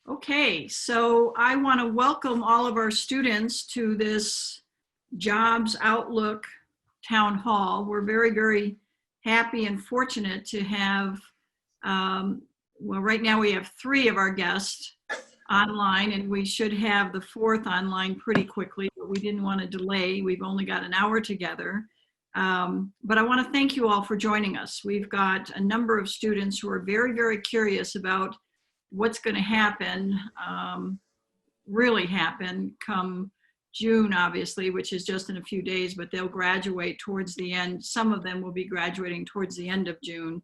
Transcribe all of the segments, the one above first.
Okay, so I want to welcome all of our students to this Jobs Outlook Town Hall. We're very, very happy and fortunate to have, well, right now we have 3 of our guests online, and we should have the 4th online pretty quickly, but we didn't want to delay. We've only got an hour together. But I want to thank you all for joining us. We've got a number of students who are very, very curious about what's going to happen, really happen come June, obviously, which is just in a few days, but they'll graduate towards the end. Some of them will be graduating towards the end of June.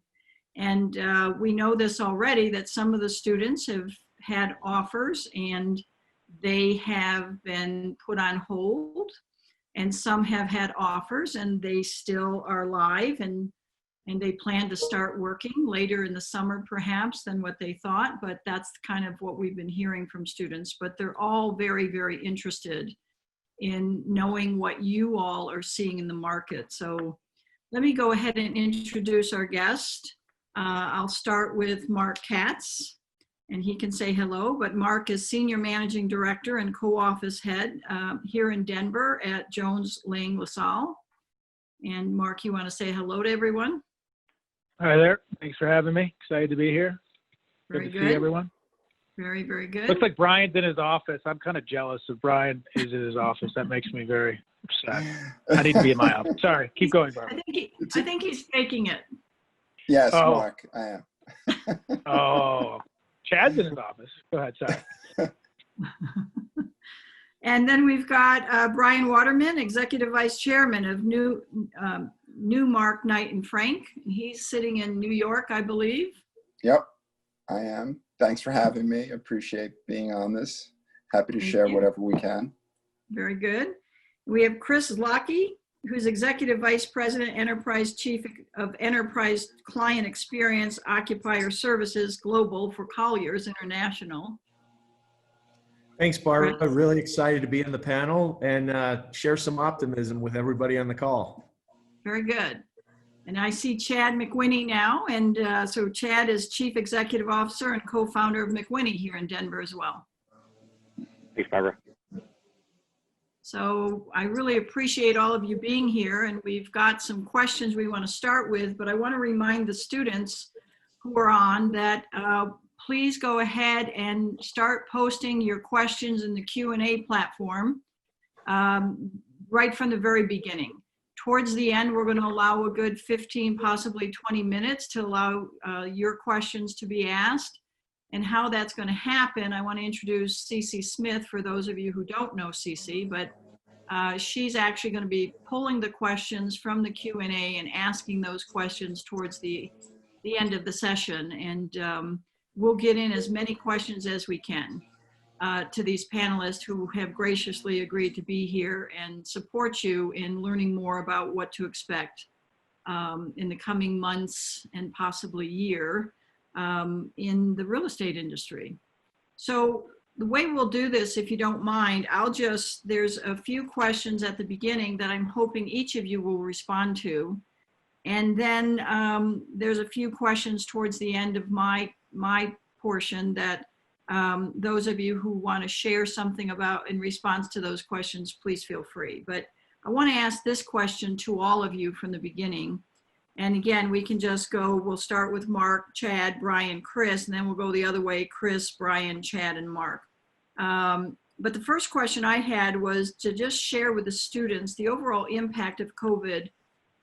And we know this already, that some of the students have had offers and they have been put on hold, and some have had offers and they still are live and they plan to start working later in the summer perhaps than what they thought, but that's kind of what we've been hearing from students. But they're all very, very interested in knowing what you all are seeing in the market. So let me go ahead and introduce our guest. I'll start with Mark Katz, and he can say hello, but Mark is Senior Managing Director and Co-Office Head here in Denver at Jones Lang LaSalle. And Mark, you want to say hello to everyone? Hi there. Thanks for having me. Excited to be here. Very good to see everyone. Very, very good. Looks like Brian's in his office. I'm kind of jealous of Brian is in his office. That makes me very upset. I need to be in my office. Sorry. Keep going, Brian. I think he's faking it. Yes, Mark, I am. Oh, Chad's in his office. Go ahead, sorry. And then we've got Brian Waterman, Executive Vice Chairman of Newmark Knight and Frank. He's sitting in New York, I believe. Yep, I am. Thanks for having me. Appreciate being on this. Happy to share whatever we can. Very good. We have Chris Lockey, who's Executive Vice President, Enterprise Chief of Enterprise Client Experience Occupier Services Global for Colliers International. Thanks, Barbara. I'm really excited to be in the panel and share some optimism with everybody on the call. Very good. And I see Chad McWhinney now. And so Chad is Chief Executive Officer and co-founder of McWhinney here in Denver as well. Thanks, Barbara. So I really appreciate all of you being here. And we've got some questions we want to start with, but I want to remind the students who are on that please go ahead and start posting your questions in the Q&A platform right from the very beginning. Towards the end, we're going to allow a good 15, possibly 20 minutes to allow your questions to be asked. And how that's going to happen, I want to introduce Cece Smith for those of you who don't know Cece, but she's actually going to be pulling the questions from the Q&A and asking those questions towards the end of the session. And we'll get in as many questions as we can to these panelists who have graciously agreed to be here and support you in learning more about what to expect in the coming months and possibly year in the real estate industry. So the way we'll do this, if you don't mind, there's a few questions at the beginning that I'm hoping each of you will respond to. And then there's a few questions towards the end of my portion that those of you who want to share something about in response to those questions, please feel free. But I want to ask this question to all of you from the beginning. And again, we can just go, we'll start with Mark, Chad, Brian, Chris, and then we'll go the other way, Chris, Brian, Chad, and Mark. But the first question I had was to just share with the students the overall impact of COVID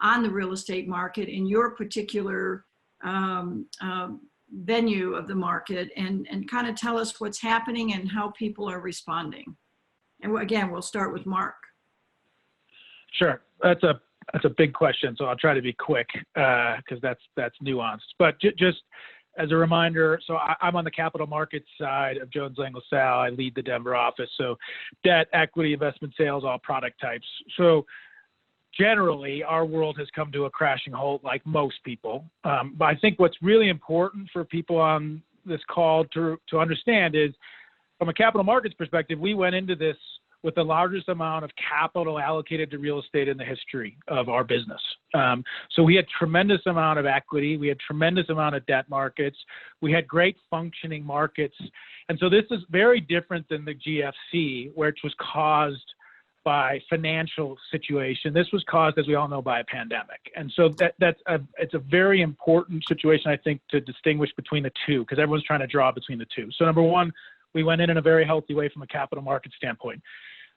on the real estate market in your particular venue of the market, and kind of tell us what's happening and how people are responding. And again, we'll start with Mark. Sure, that's a big question, so I'll try to be quick because that's nuanced. But just as a reminder, so I'm on the capital markets side of Jones Lang LaSalle. I lead the Denver office, so debt, equity, investment sales, all product types. So generally, our world has come to a crashing halt like most people. But I think what's really important for people on this call to understand is, from a capital markets perspective, we went into this with the largest amount of capital allocated to real estate in the history of our business. So we had tremendous amount of equity. We had tremendous amount of debt markets. We had great functioning markets. And so this is very different than the GFC, which was caused by financial situation. This was caused, as we all know, by a pandemic. And so it's a very important situation, I think, to distinguish between the two, because everyone's trying to draw between the two. So number one, we went in a very healthy way from a capital market standpoint.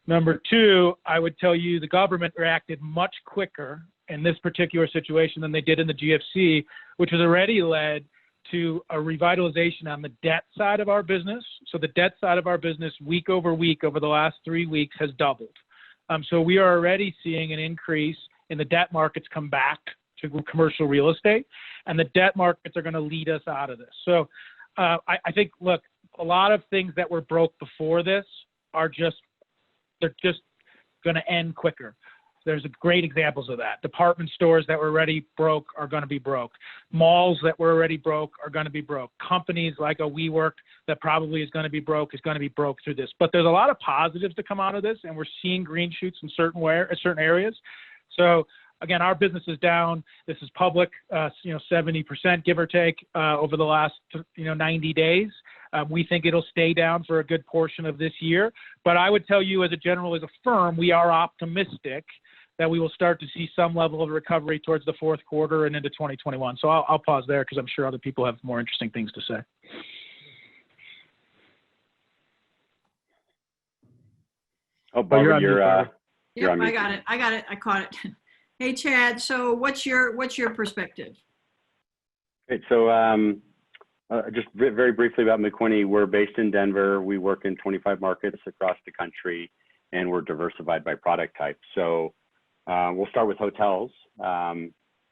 Number two, I would tell you the government reacted much quicker in this particular situation than they did in the GFC, which has already led to a revitalization on the debt side of our business. So the debt side of our business, week over week, over the last 3 weeks, has doubled. So we are already seeing an increase in the debt markets come back to commercial real estate, and the debt markets are going to lead us out of this. So I think, look, a lot of things that were broke before this they're just going to end quicker. There's great examples of that. Department stores that were already broke are going to be broke. Malls that were already broke are going to be broke. Companies like a WeWork that probably is going to be broke through this. But there's a lot of positives to come out of this, and we're seeing green shoots in certain areas. So again, our business is down. This is public, 70%, give or take, over the last 90 days. We think it'll stay down for a good portion of this year. But I would tell you, as a firm, we are optimistic that we will start to see some level of recovery towards the fourth quarter and into 2021. So I'll pause there because I'm sure other people have more interesting things to say. Oh, Barbara, you're on mute, Yep, on mute. I got it. I caught it. Hey, Chad. So what's your perspective? Great. So just very briefly about McQuinney, we're based in Denver. We work in 25 markets across the country, and we're diversified by product type. So we'll start with hotels.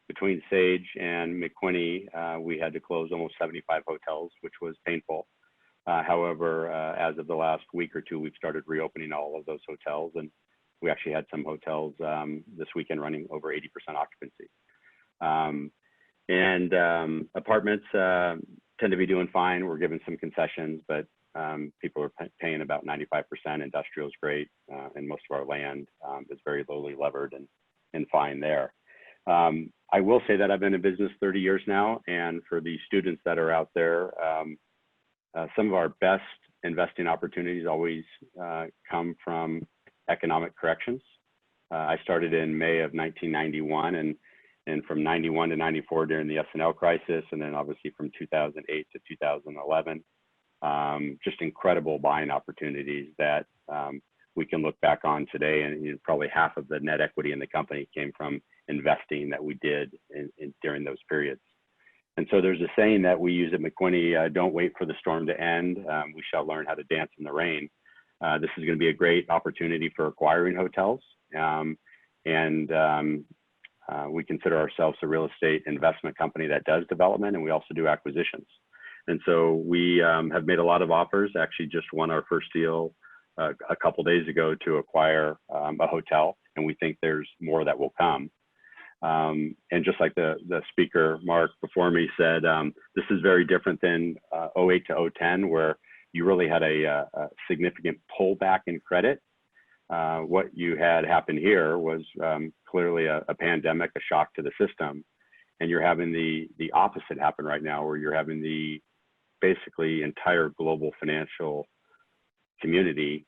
Between Sage and McQuinney, we had to close almost 75 hotels, which was painful. However, as of the last week or two, we've started reopening all of those hotels, and we actually had some hotels this weekend running over 80% occupancy. Apartments tend to be doing fine. We're giving some concessions, but people are paying about 95%. Industrial is great, and most of our land is very lowly levered and fine there. I will say that I've been in business 30 years now, and for the students that are out there, some of our best investing opportunities always come from economic corrections. I started in May of 1991, and from 91 to 94 during the S&L crisis, and then obviously from 2008 to 2011, just incredible buying opportunities that we can look back on today, and probably half of the net equity in the company came from investing that we did during those periods. And so there's a saying that we use at McQuinney, don't wait for the storm to end. We shall learn how to dance in the rain. This is going to be a great opportunity for acquiring hotels. We consider ourselves a real estate investment company that does development, and we also do acquisitions. And so we have made a lot of offers, actually just won our first deal a couple days ago to acquire a hotel, and we think there's more that will come. And just like the speaker, Mark, before me said, this is very different than 08 to 010, where you really had a significant pullback in credit. What you had happen here was clearly a pandemic, a shock to the system. And you're having the opposite happen right now, where you're having the basically entire global financial community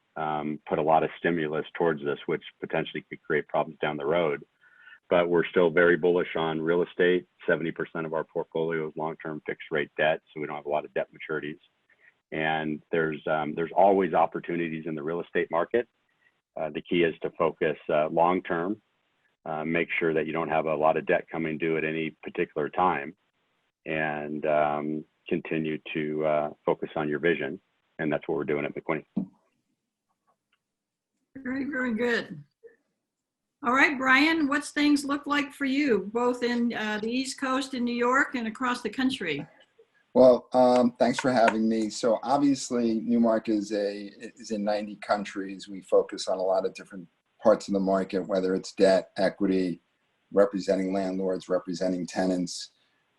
put a lot of stimulus towards this, which potentially could create problems down the road. But we're still very bullish on real estate. 70% of our portfolio is long-term fixed rate debt, so we don't have a lot of debt maturities. And there's always opportunities in the real estate market. The key is to focus long-term, make sure that you don't have a lot of debt coming due at any particular time, and continue to focus on your vision. And that's what we're doing at McQuinney. Very, very good. All right, Brian, what's things look like for you, both in the East Coast in New York and across the country? Well, thanks for having me. So obviously, Newmark is in 90 countries. We focus on a lot of different parts of the market, whether it's debt, equity, representing landlords, representing tenants,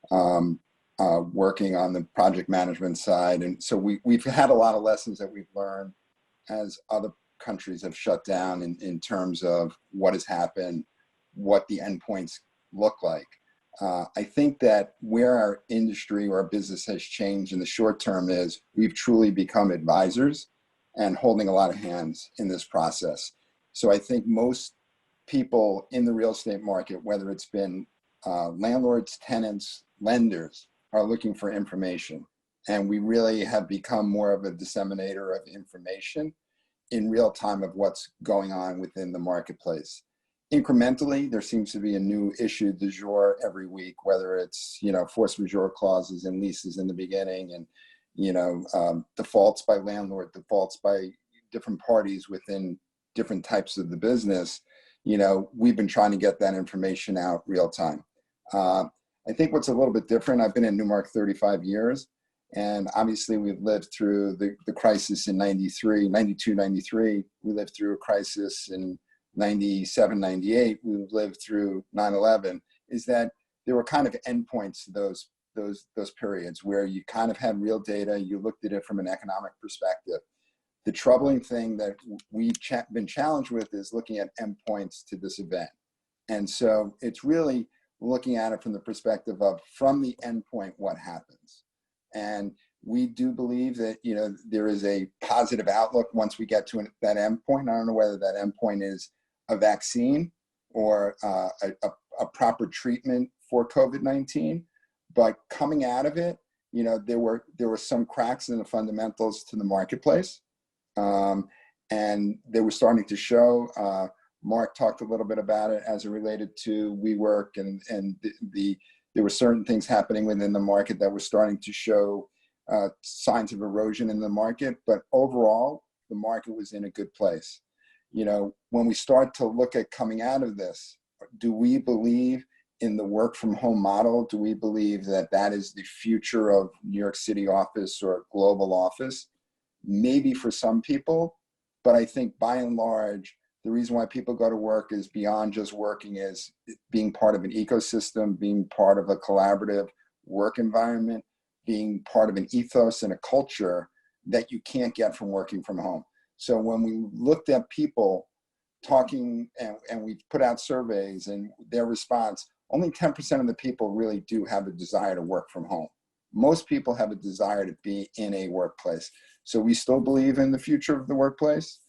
working on the project management side. And so we've had a lot of lessons that we've learned as other countries have shut down in terms of what has happened, what the endpoints look like. I think that where our industry or our business has changed in the short term is we've truly become advisors and holding a lot of hands in this process. So I think most people in the real estate market, whether it's been landlords, tenants, lenders, are looking for information. And we really have become more of a disseminator of information in real time of what's going on within the marketplace. Incrementally, there seems to be a new issue du jour every week, whether it's, force majeure clauses and leases in the beginning and, defaults by landlord, defaults by different parties within different types of the business. We've been trying to get that information out real time. I think what's a little bit different, I've been in Newmark 35 years, and obviously we've lived through the crisis in 92, 93. We lived through a crisis in 97, 98. We've lived through 9/11. Is that there were kind of endpoints to those periods where you kind of had real data, you looked at it from an economic perspective. The troubling thing that we've been challenged with is looking at endpoints to this event. And so it's really looking at it from the perspective of, from the endpoint, what happens. And we do believe that, there is a positive outlook once we get to that endpoint. I don't know whether that endpoint is a vaccine or a proper treatment for COVID-19, but coming out of it, there were some cracks in the fundamentals to the marketplace. And they were starting to show. Mark talked a little bit about it as it related to WeWork, and there were certain things happening within the market that were starting to show signs of erosion in the market. But overall, the market was in a good place. When we start to look at coming out of this, do we believe in the work from home model? Do we believe that that is the future of New York City office or global office? Maybe for some people, but I think by and large, the reason why people go to work is beyond just working, is being part of an ecosystem, being part of a collaborative work environment, being part of an ethos and a culture that you can't get from working from home. So when we looked at people talking and we put out surveys and their response, only 10% of the people really do have a desire to work from home. Most people have a desire to be in a workplace. So we still believe in the future of the workplace.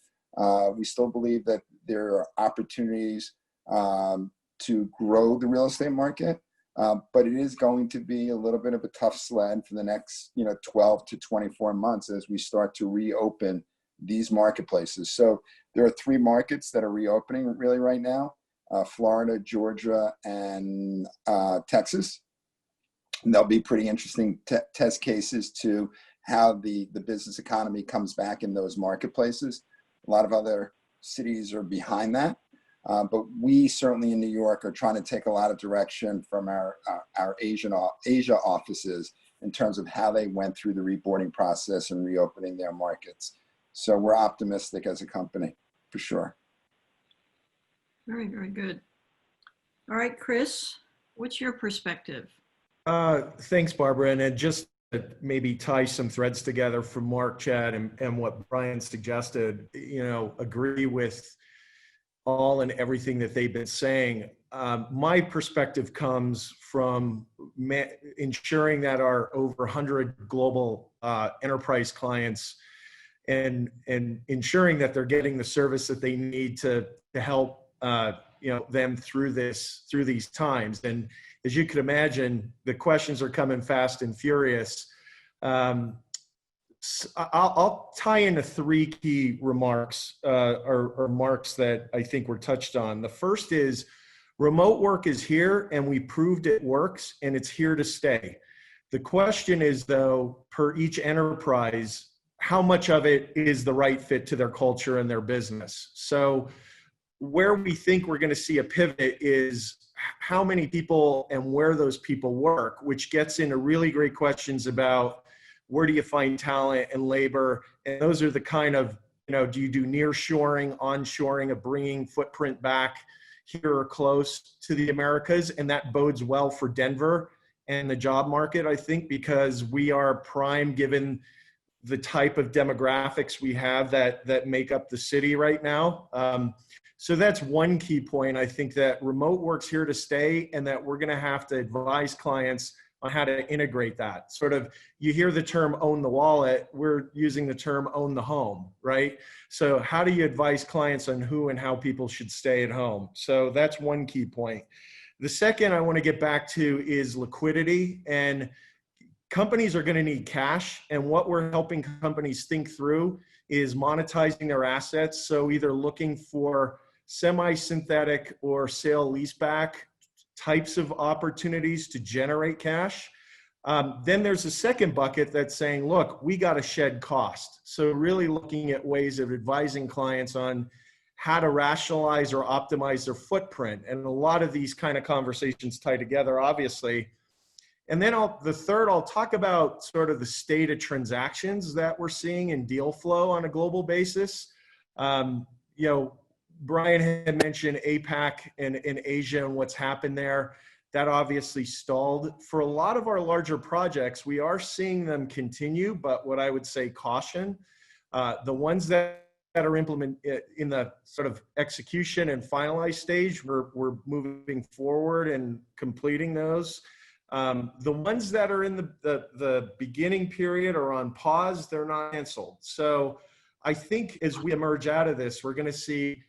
We still believe that there are opportunities to grow the real estate market, but it is going to be a little bit of a tough sled for the next 12 to 24 months as we start to reopen these marketplaces. So there are 3 markets that are reopening really right now: Florida, Georgia, and Texas. And there'll be pretty interesting test cases to how the business economy comes back in those marketplaces. A lot of other cities are behind that. But we certainly in New York are trying to take a lot of direction from our Asia offices in terms of how they went through the reboarding process and reopening their markets. So we're optimistic as a company, for sure. Very, very good. All right, Chris, what's your perspective? Thanks, Barbara. And just maybe tie some threads together from Mark, Chad, and what Brian suggested, agree with all and everything that they've been saying. My perspective comes from ensuring that our over 100 global enterprise clients and ensuring that they're getting the service that they need to help them through these times. And as you can imagine, the questions are coming fast and furious. I'll tie into 3 key remarks or marks that I think were touched on. The first is remote work is here, and we proved it works, and it's here to stay. The question is, though, per each enterprise, how much of it is the right fit to their culture and their business? So where we think we're going to see a pivot is how many people and where those people work, which gets into really great questions about where do you find talent and labor? And those are the kind of, do you do nearshoring, onshoring, of bringing footprint back here or close to the Americas? And that bodes well for Denver and the job market, I think, because we are prime given the type of demographics we have that make up the city right now. So that's one key point. I think that remote work's here to stay, and that we're going to have to advise clients on how to integrate that. Sort of, you hear the term own the wallet, we're using the term own the home, right? So how do you advise clients on who and how people should stay at home? So that's one key point. The second I want to get back to is liquidity, and companies are going to need cash, and what we're helping companies think through is monetizing their assets. So either looking for semi-synthetic or sale leaseback types of opportunities to generate cash. Then there's a second bucket that's saying, look, we got to shed cost. So really looking at ways of advising clients on how to rationalize or optimize their footprint. And a lot of these kind of conversations tie together, obviously. And then the third, I'll talk about sort of the state of transactions that we're seeing in deal flow on a global basis. Brian had mentioned APAC and Asia and what's happened there. That obviously stalled. For a lot of our larger projects, we are seeing them continue, but what I would say caution. The ones that are implemented in the sort of execution and finalized stage, we're moving forward and completing those. The ones that are in the beginning period are on pause, they're not canceled. So I think as we emerge out of this, we're going to see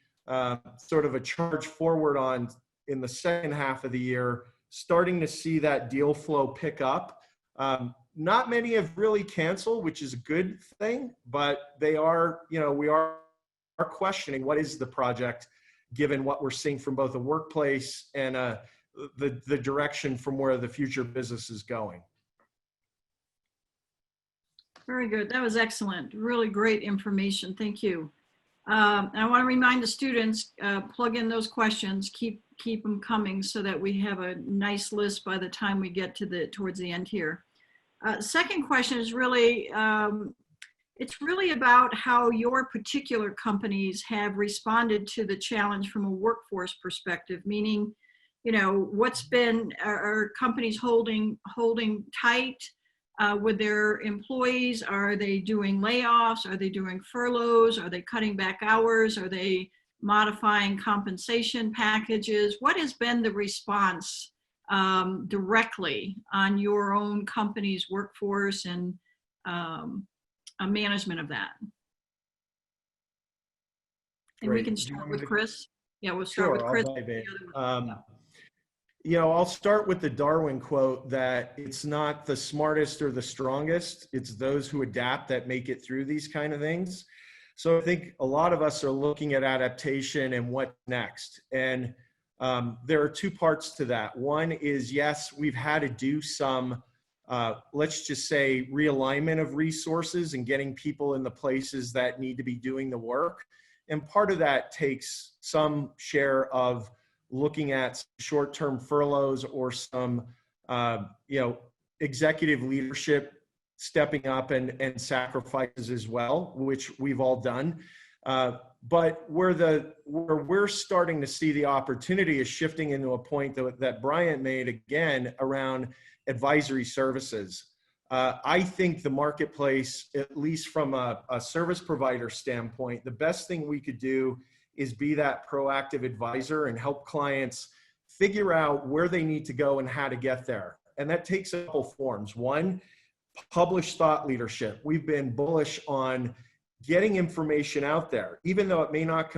sort of a charge forward in the second half of the year, starting to see that deal flow pick up. Not many have really canceled, which is a good thing, but they are, we are questioning what is the project, given what we're seeing from both the workplace and the direction from where the future business is going. Very good. That was excellent. Really great information. Thank you. I want to remind the students, plug in those questions, keep them coming so that we have a nice list by the time we get to towards the end here. Second question is really, it's really about how your particular companies have responded to the challenge from a workforce perspective, meaning, what's been, are companies holding tight with their employees? Are they doing layoffs? Are they doing furloughs? Are they cutting back hours? Are they modifying compensation packages? What has been the response directly on your own company's workforce and management of that? And Great. we can start with Chris. Yeah, we'll start with Sure, Chris. I'll dive in. I'll start with the Darwin quote that it's not the smartest or the strongest, it's those who adapt that make it through these kind of things. So I think a lot of us are looking at adaptation and what next. And there are two parts to that. One is, yes, we've had to do some, let's just say, realignment of resources and getting people in the places that need to be doing the work. And part of that takes some share of looking at short-term furloughs or some, executive leadership stepping up and sacrifices as well, which we've all done. But where we're starting to see the opportunity is shifting into a point that Brian made again around advisory services. I think the marketplace, at least from a service provider standpoint, the best thing we could do is be that proactive advisor and help clients figure out where they need to go and how to get there. And that takes a couple forms. One, published thought leadership. We've been bullish on getting information out there. Even though it may not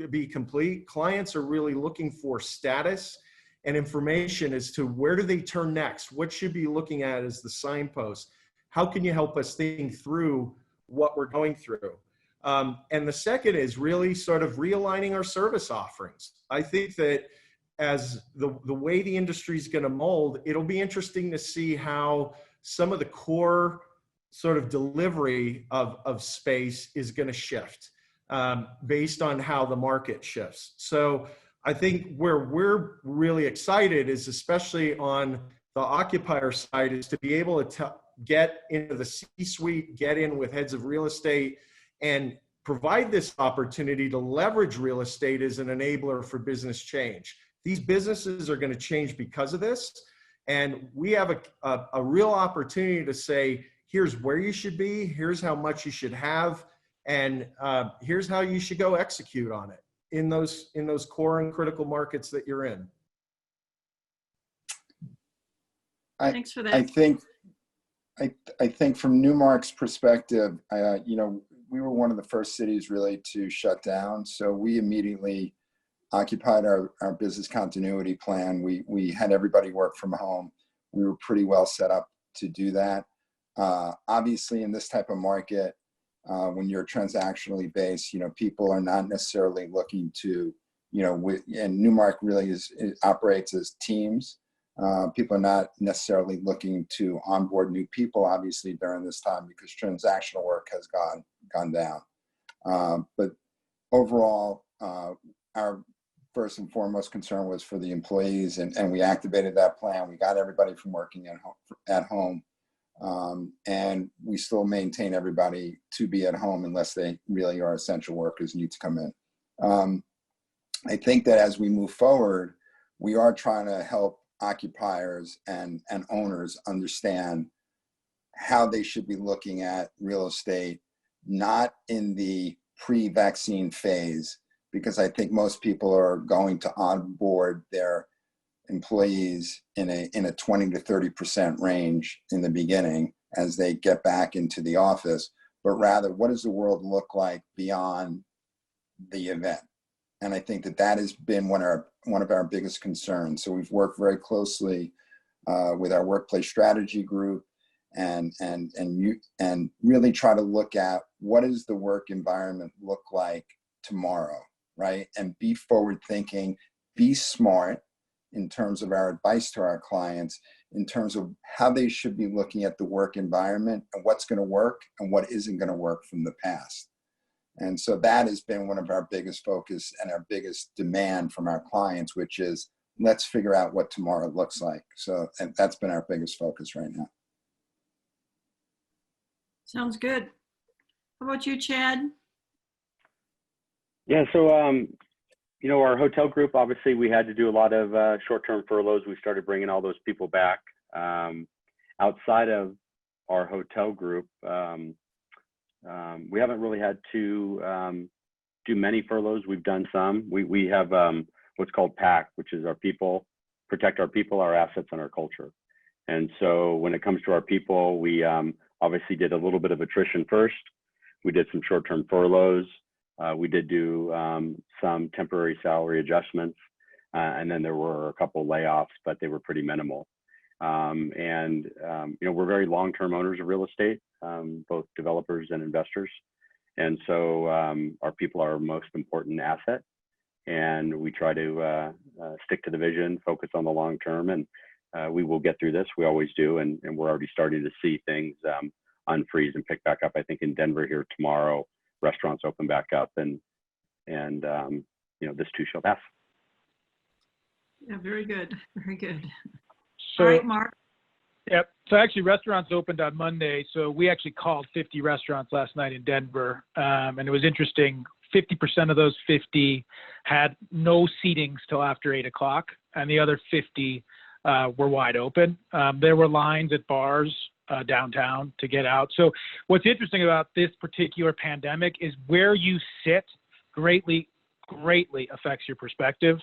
be complete, clients are really looking for status and information as to where do they turn next? What should be looking at as the signpost? How can you help us think through what we're going through? And the second is really sort of realigning our service offerings. I think that as the way the industry is going to mold, it'll be interesting to see how some of the core sort of delivery of space is going to shift based on how the market shifts. So I think where we're really excited is, especially on the occupier side, is to be able to get into the C-suite, get in with heads of real estate, and provide this opportunity to leverage real estate as an enabler for business change. These businesses are going to change because of this. And we have a real opportunity to say, here's where you should be, here's how much you should have, and here's how you should go execute on it. in those core and critical markets that you're in? Thanks for I that. think from Newmark's perspective, we were one of the first cities really to shut down. So we immediately occupied our business continuity plan. We had everybody work from home. We were pretty well set up to do that. Obviously, in this type of market, when you're transactionally based, people are not necessarily looking to, and Newmark really operates as teams. People are not necessarily looking to onboard new people, obviously, during this time because transactional work has gone down. But overall, our first and foremost concern was for the employees, and we activated that plan. We got everybody from working at home, and we still maintain everybody to be at home unless they really are essential workers need to come in. I think that as we move forward, we are trying to help occupiers and owners understand how they should be looking at real estate, not in the pre-vaccine phase, because I think most people are going to onboard their employees in a 20 to 30% range in the beginning as they get back into the office, but rather what does the world look like beyond the event? And I think that has been one of our biggest concerns. So we've worked very closely with our workplace strategy group and really try to look at what does the work environment look like tomorrow, right? And be forward thinking, be smart in terms of our advice to our clients, in terms of how they should be looking at the work environment and what's going to work and what isn't going to work from the past. And so that has been one of our biggest focus and our biggest demand from our clients, which is let's figure out what tomorrow looks like. So, and that's been our biggest focus right now. Sounds good. How about you, Chad? Yeah, so our hotel group, obviously we had to do a lot of short-term furloughs. We started bringing all those people back. Outside of our hotel group, we haven't really had to do many furloughs. We've done some. We have what's called PAC, which is our people, protect our people, our assets, and our culture. And so when it comes to our people, we obviously did a little bit of attrition first. We did some short-term furloughs. We did do some temporary salary adjustments. And then there were a couple layoffs, but they were pretty minimal. We're very long-term owners of real estate, both developers and investors. And so our people are our most important asset. And we try to stick to the vision, focus on the long term, and we will get through this. We always do. And we're already starting to see things unfreeze and pick back up. I think in Denver here tomorrow, restaurants open back up, and this too shall pass. Yeah, very good. Very good. So, All right, Mark. Yep. So actually restaurants opened on Monday. So we actually called 50 restaurants last night in Denver. And it was interesting. 50% of those 50 had no seatings till after 8 o'clock. And the other 50 were wide open. There were lines at bars downtown to get out. So what's interesting about this particular pandemic is where you sit greatly affects your perspective.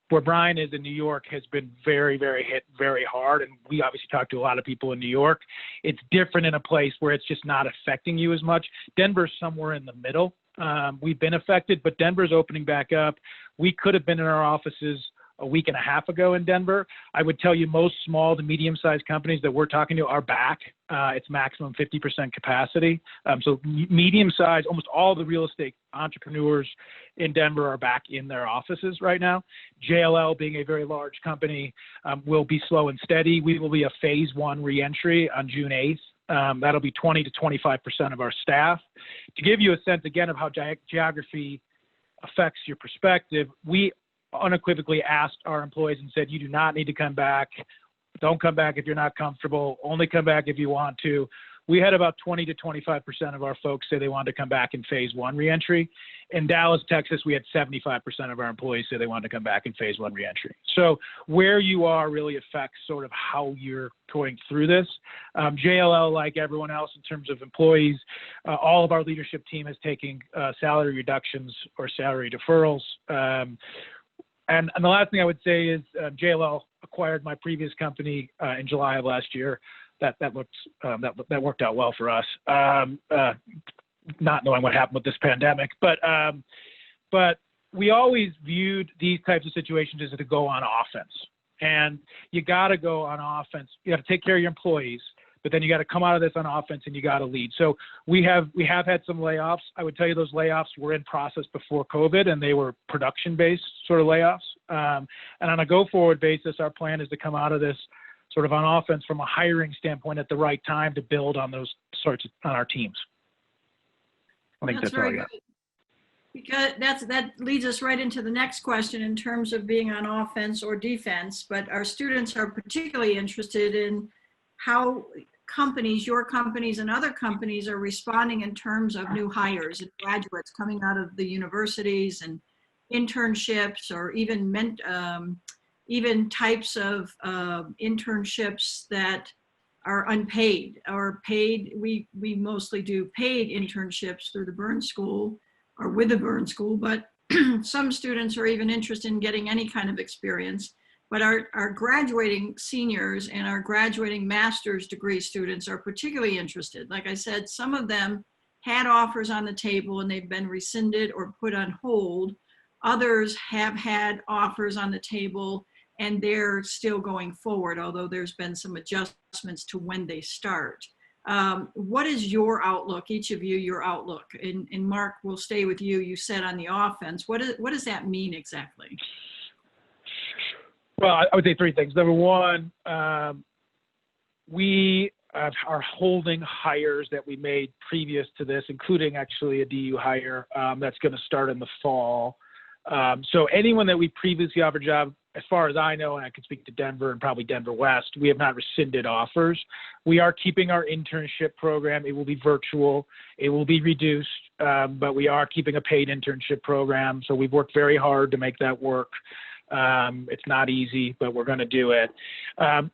Where Brian is in New York has been very, very hit very hard. And we obviously talk to a lot of people in New York. It's different in a place where it's just not affecting you as much. Denver's somewhere in the middle. We've been affected, but Denver's opening back up. We could have been in our offices a week and a half ago in Denver. I would tell you most small to medium-sized companies that we're talking to are back. It's maximum 50% capacity. So medium-sized, almost all the real estate entrepreneurs in Denver are back in their offices right now. JLL, being a very large company, will be slow and steady. We will be a phase 1 reentry on June 8th. That'll be 20 to 25% of our staff. To give you a sense, again, of how geography affects your perspective, we unequivocally asked our employees and said, you do not need to come back. Don't come back if you're not comfortable. Only come back if you want to. we had about 20 to 25% of our folks say they wanted to come back in phase one reentry. In Dallas, Texas, we had 75% of our employees say they wanted to come back in phase one reentry. So where you are really affects sort of how you're going through this. JLL, like everyone else in terms of employees, all of our leadership team is taking salary reductions or salary deferrals. And the last thing I would say is JLL acquired my previous company in July of last year. That worked out well for us. Not knowing what happened with this pandemic, but we always viewed these types of situations as to go on offense, and you got to go on offense. You got to take care of your employees, but then you got to come out of this on offense and you got to lead. So we have had some layoffs. I would tell you those layoffs were in process before COVID, and they were production-based sort of layoffs. And on a go-forward basis, our plan is to come out of this sort of on offense from a hiring standpoint at the right time to build on those sorts on our teams. I think that's all I got. Because that leads us right into the next question in terms of being on offense or defense. But our students are particularly interested in how companies, your companies and other companies, are responding in terms of new hires and graduates coming out of the universities and internships, or even types of internships that are unpaid or paid. We mostly do paid internships through the Burns School or with the Burns School, but some students are even interested in getting any kind of experience. But our graduating seniors and our graduating master's degree students are particularly interested. Like I said, some of them had offers on the table and they've been rescinded or put on hold. Others have had offers on the table and they're still going forward, although there's been some adjustments to when they start. What is your outlook, each of you, your outlook? And Mark, we'll stay with you. You said on the offense. What does that mean exactly? Well, I would say three things. Number one, we are holding hires that we made previous to this, including actually a DU hire that's going to start in the fall. So anyone that we previously offered a job, as far as I know, and I can speak to Denver and probably Denver West, we have not rescinded offers. We are keeping our internship program. It will be virtual. It will be reduced, but we are keeping a paid internship program. So we've worked very hard to make that work. It's not easy, but we're going to do it.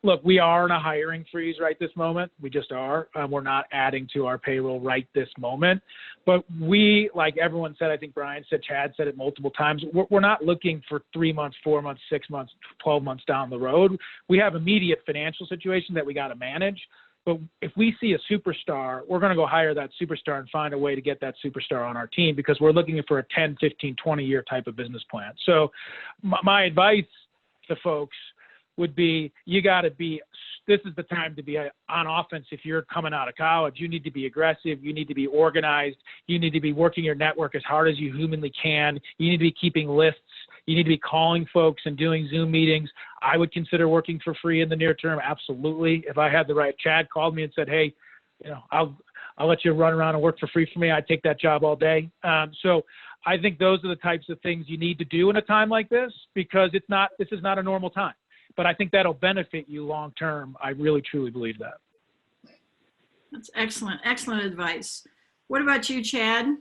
Look, we are in a hiring freeze right this moment. We just are. We're not adding to our payroll right this moment. But we, like everyone said, I think Brian said, Chad said it multiple times, we're not looking for 3 months, 4 months, 6 months, 12 months down the road. We have immediate financial situation that we got to manage. But if we see a superstar, we're going to go hire that superstar and find a way to get that superstar on our team, because we're looking for a 10, 15, 20-year type of business plan. So my advice to folks would be, this is the time to be on offense. If you're coming out of college, you need to be aggressive. You need to be organized. You need to be working your network as hard as you humanly can. You need to be keeping lists. You need to be calling folks and doing Zoom meetings. I would consider working for free in the near term. Absolutely. If I had the right, Chad called me and said, hey, I'll let you run around and work for free for me. I'd take that job all day. So I think those are the types of things you need to do in a time like this, because this is not a normal time. But I think that'll benefit you long term. I really, truly believe that. That's excellent. Excellent advice. What about you, Chad?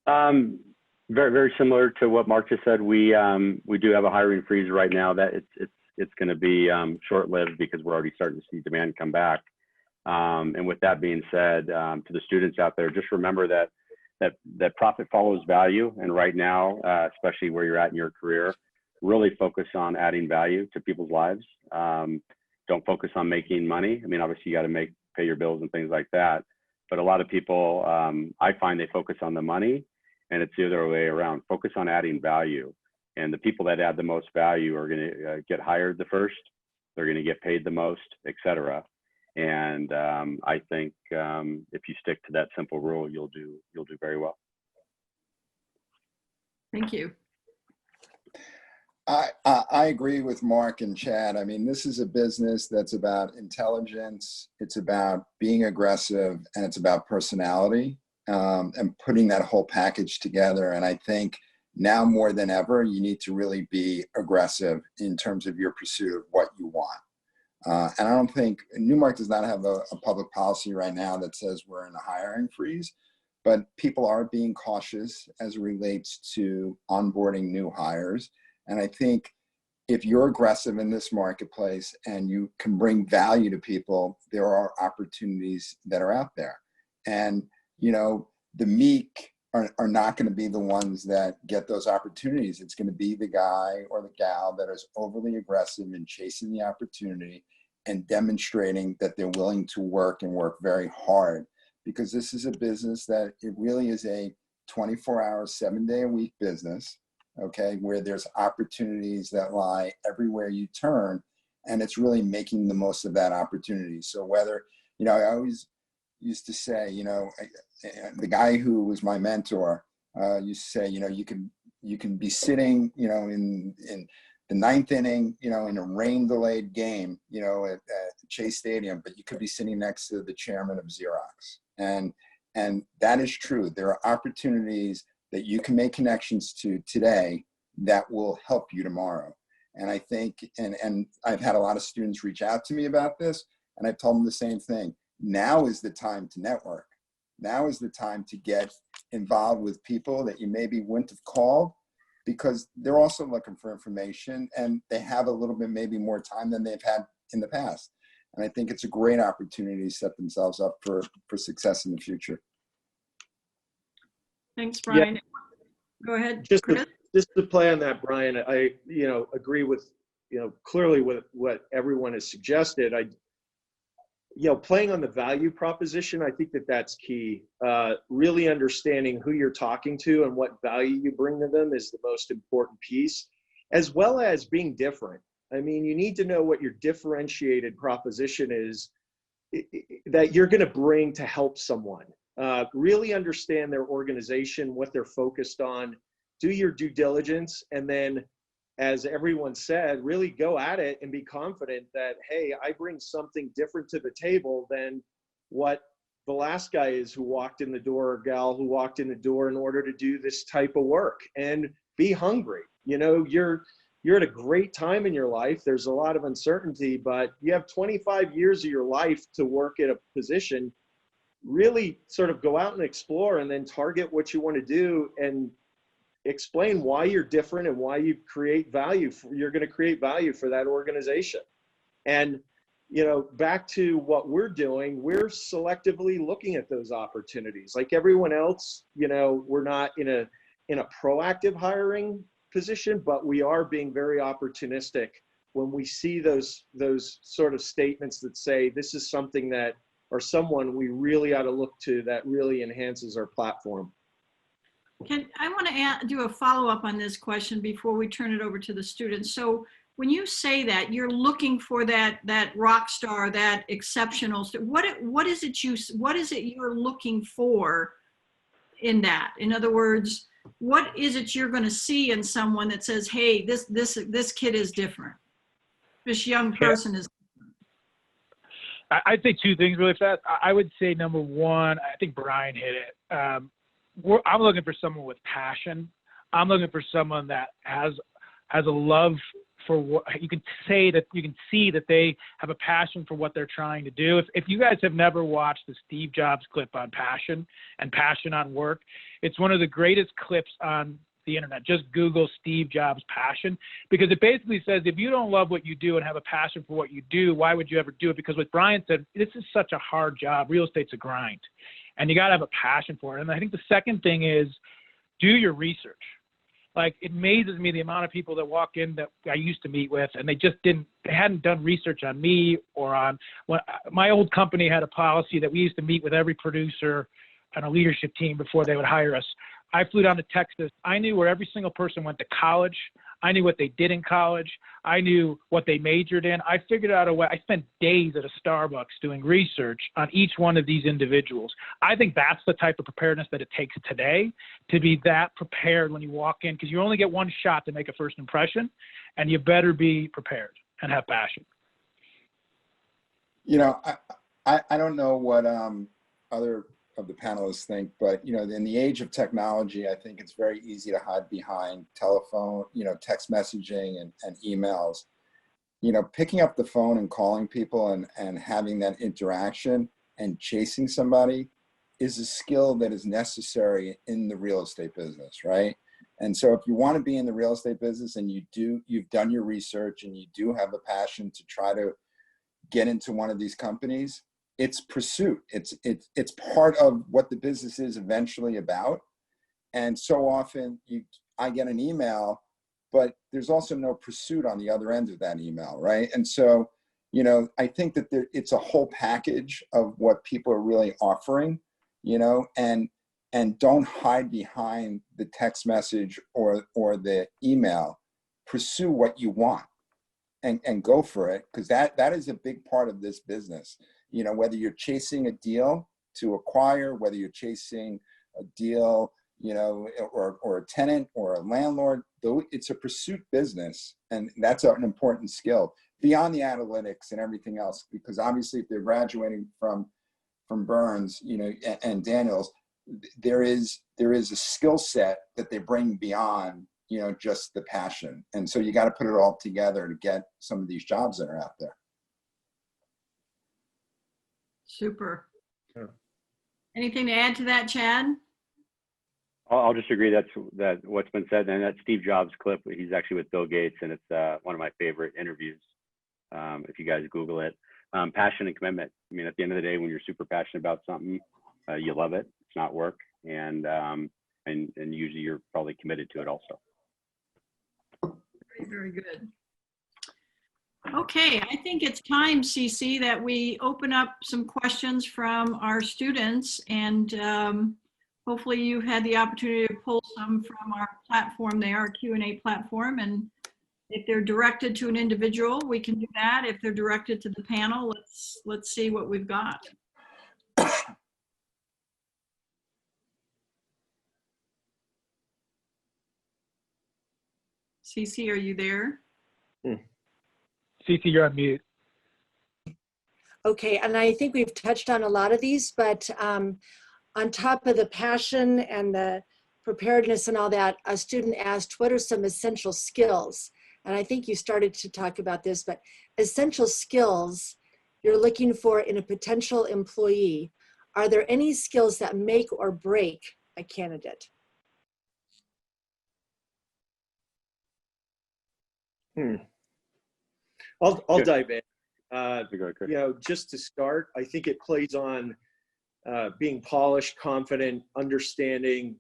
Very, very similar to what Mark just said. We do have a hiring freeze right now. That it's going to be short-lived, because we're already starting to see demand come back. And with that being said, to the students out there, just remember that profit follows value. And right now, especially where you're at in your career, really focus on adding value to people's lives. Don't focus on making money. I mean, obviously you got to pay your bills and things like that. But a lot of people, I find they focus on the money, and it's the other way around. Focus on adding value. And the people that add the most value are going to get hired the first. They're going to get paid the most, et cetera. And I think if you stick to that simple rule, you'll do very well. Thank you. I agree with Mark and Chad. I mean, this is a business that's about intelligence, it's about being aggressive, and it's about personality, and putting that whole package together. And I think now more than ever, you need to really be aggressive in terms of your pursuit of what you want. And I don't think Newmark does not have a public policy right now that says we're in a hiring freeze, but people are being cautious as it relates to onboarding new hires. And I think if you're aggressive in this marketplace and you can bring value to people, there are opportunities that are out there. And, you know, the meek are not going to be the ones that get those opportunities. It's going to be the guy or the gal that is overly aggressive in chasing the opportunity and demonstrating that they're willing to work and work very hard, because this is a business that it really is a 24-hour, 7-day-a-week business, okay, where there's opportunities that lie everywhere you turn, and it's really making the most of that opportunity. So whether, you know, I always used to say, you know, the guy who was my mentor used to say, you know, you can be sitting, you know, in the ninth inning, you know, in a rain-delayed game, you know, at Chase Stadium, but you could be sitting next to the chairman of Xerox. And that is true. There are opportunities that you can make connections to today that will help you tomorrow. And I think, and I've had a lot of students reach out to me about this, and I've told them the same thing. Now is the time to network. Now is the time to get involved with people that you maybe wouldn't have called, because they're also looking for information and they have a little bit maybe more time than they've had in the past. And I think it's a great opportunity to set themselves up for success in the future. Thanks, Brian. Go ahead, Just Chris. to play on that, Brian, I, you know, agree with, you know, clearly with what everyone has suggested. You know, playing on the value proposition, I think that that's key. Really understanding who you're talking to and what value you bring to them is the most important piece, as well as being different. I mean, you need to know what your differentiated proposition is that you're going to bring to help someone. Really understand their organization, what they're focused on, do your due diligence, and then, as everyone said, really go at it and be confident that, hey, I bring something different to the table than what the last guy is who walked in the door, or gal who walked in the door in order to do this type of work. And be hungry. You know, you're at a great time in your life. There's a lot of uncertainty, but you have 25 years of your life to work at a position. Really sort of go out and explore, and then target what you want to do and explain why you're different and why you create value. You're going to create value for that organization. And, you know, back to what we're doing, we're selectively looking at those opportunities. Like everyone else, you know, we're not in a proactive hiring position, but we are being very opportunistic when we see those sort of statements that say this is something that, or someone we really ought to look to that really enhances our platform. I want to do a follow-up on this question before we turn it over to the students. So when you say that you're looking for that rock star, that exceptional, what is it you're looking for in that? In other words, what is it you're going to see in someone that says, hey, this kid is different, this young person is different? I'd say two things really fast. I would say number one, I think Brian hit it. I'm looking for someone with passion. I'm looking for someone that has a love for what you can say, that you can see that they have a passion for what they're trying to do. If you guys have never watched the Steve Jobs clip on passion and passion on work, it's one of the greatest clips on the internet. Just Google Steve Jobs passion, because it basically says if you don't love what you do and have a passion for what you do, why would you ever do it? Because what Brian said, this is such a hard job. Real estate's a grind. And you got to have a passion for it. And I think the second thing is do your research. Like, it amazes me the amount of people that walk in that I used to meet with, and they hadn't done research on me or on my old company had a policy that we used to meet with every producer on a leadership team before they would hire us. I flew down to Texas. I knew where every single person went to college. I knew what they did in college. I knew what they majored in. I figured out a way. I spent days at a Starbucks doing research on each one of these individuals. I think that's the type of preparedness that it takes today to be that prepared when you walk in, because you only get one shot to make a first impression, and you better be prepared and have passion. You know, I don't know what other of the panelists think, but, you know, in the age of technology, I think it's very easy to hide behind telephone, you know, text messaging and emails. picking up the phone and calling people and having that interaction and chasing somebody is a skill that is necessary in the real estate business, right? And so if you want to be in the real estate business and you've done your research and you do have a passion to try to get into one of these companies, it's pursuit. It's part of what the business is eventually about. And so often I get an email, but there's also no pursuit on the other end of that email, right? And so, I think that it's a whole package of what people are really offering, and don't hide behind the text message or the email. Pursue what you want and go for it, because that is a big part of this business. Whether you're chasing a deal to acquire, whether you're chasing a deal, or a tenant or a landlord, though it's a pursuit business, and that's an important skill beyond the analytics and everything else. Because obviously, if they're graduating from Burns, and Daniels, there is a skill set that they bring beyond, just the passion. And so you got to put it all together to get some of these jobs that are out there. Super. Yeah. Anything to add to that, Chad? I'll just agree that what's been said, and that Steve Jobs clip, he's actually with Bill Gates, and it's one of my favorite interviews. If you guys Google it, passion and commitment. I mean, at the end of the day, when you're super passionate about something, you love it. It's not work, and usually you're probably committed to it also. Very, very good. Okay, I think it's time, CC, that we open up some questions from our students, and hopefully you've had the opportunity to pull some from our platform there, our Q&A platform, and if they're directed to an individual, we can do that. If they're directed to the panel, let's see what we've got. CC, are you there? CC, you're on mute. Okay, and I think we've touched on a lot of these, but on top of the passion and the preparedness and all that, a student asked, what are some essential skills? And I think you started to talk about this, but essential skills you're looking for in a potential employee. Are there any skills that make or break a candidate? I'll dive in. Just to start, I think it plays on being polished, confident, understanding,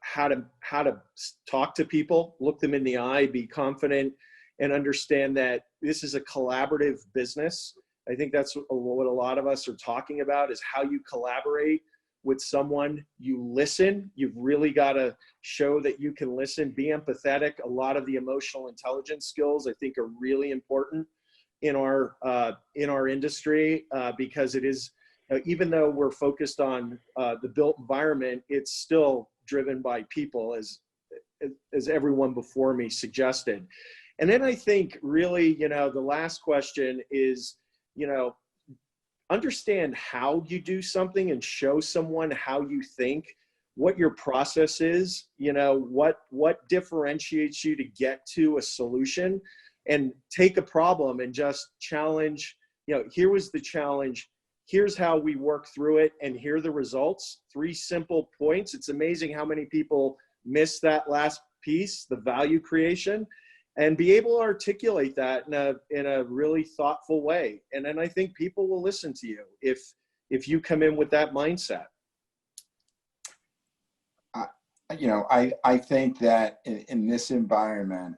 how to talk to people, look them in the eye, be confident, and understand that this is a collaborative business. I think that's what a lot of us are talking about, is how you collaborate with someone. You listen. You've really got to show that you can listen, be empathetic. A lot of the emotional intelligence skills I think are really important in our industry, because it is, even though we're focused on the built environment, it's still driven by people, as everyone before me suggested. And then I think really, the last question is, understand how you do something and show someone how you think, what your process is, what differentiates you to get to a solution, and take a problem and just challenge, here was the challenge, here's how we work through it, and here are the results. 3 simple points. It's amazing how many people miss that last piece, the value creation, and be able to articulate that in a really thoughtful way. And then I think people will listen to you if you come in with that mindset. I think that in this environment,